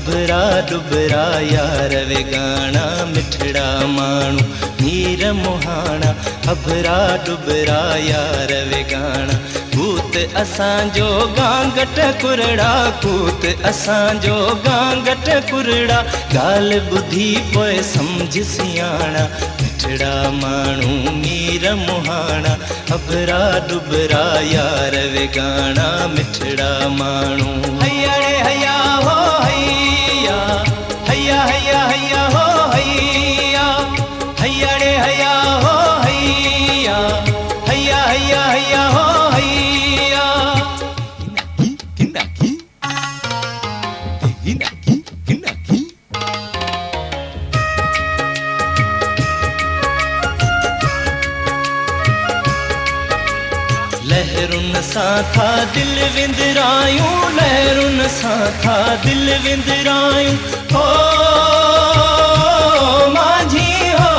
अबरा डुबरा यार वेगाना मिठड़ा मानू मीर मुहाना अबरा डुबरा यार वेगाना कूत असांजो गांगट कुरड़ा कूत असांजो गांगट कुरड़ा गाल बुधी पोए समझ सियाणा मिठड़ा मानू मीर मुहाना अबरा डुबरा यार वेगाना मिठड़ा मानू हैया रे हैया हो हैया हैया हैया हैया हो हैया हैया रे हैया हो हैया हैया हैया हैया हो हैया किनाकी किनाकी किनाकी लहरुन सां था दिल विंदरायूं लहरुन सां था दिल विंदरायूं हो माझी हो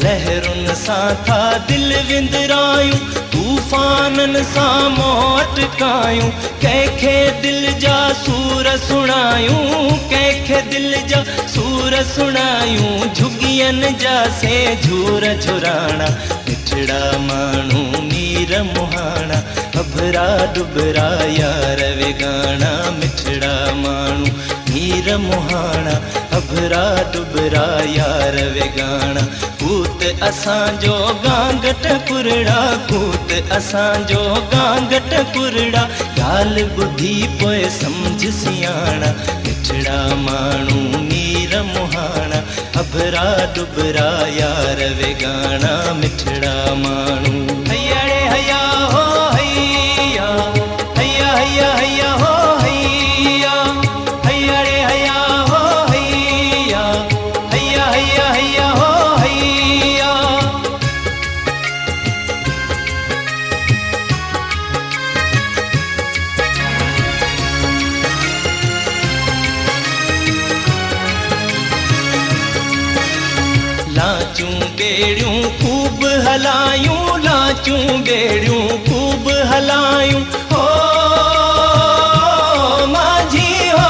लहरुन सां था दिल विंदरायूं तूफानन सां मोट कायूं कंहिंखे दिल जा सूर सुणायूं कंहिंखे दिल जा सूर सुणायूं झुगियन जा से झूर झुराणा मिठड़ा मानू मीर मुहाना अबरा डुबरा यार वेगाना मिठड़ा मानू मीर मुहाना अबरा डुबरा यार वेगाना कूत असांजो गांगट कुरड़ा कूत असांजो गांगट कुरड़ा गाल बुधी पोए समझ सियाणा मिठड़ा मानू मीर मुहाना अबरा डुबरा यार वेगाना मिठड़ा मानू हैया रे हैया हो हैया हैया हैया हैया हो हैया हैया रे हैया हो हैया हैया हैया हैया हो हैया लाचूं बेड़ियूं खूब हलायूं लाचूं बेड़ियूं खूब हलायूं हो माझी हो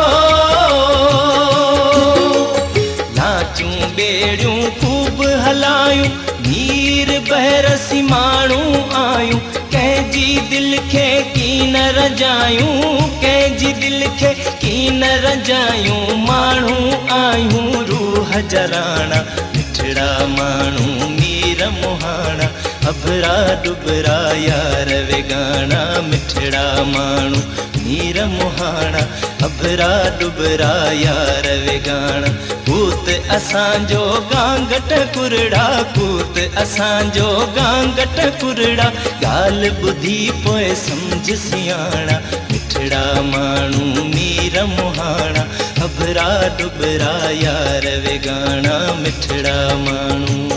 लाचूं बेड़ियूं खूब हलायूं मीर बहरसी माण्हू आयूं कंहिंजी दिल खे की न रजायूं कंहिंजी दिल खे की न रजायूं माण्हू आयूं रूह जराणा मिठड़ा मानू मीर मुहाना अबरा डुबरा यार वेगाना मिठड़ा मानू मीर मुहाना अबरा डुबरा यार वेगाना कूत असांजो गांगट कुरड़ा कूत असांजो गांगट कुरड़ा गाल बुधी पोए समझ सियाणा मिठड़ा मानू मीर मुहाना अबरा डुबरा यार वेगाना मिठड़ा मानू।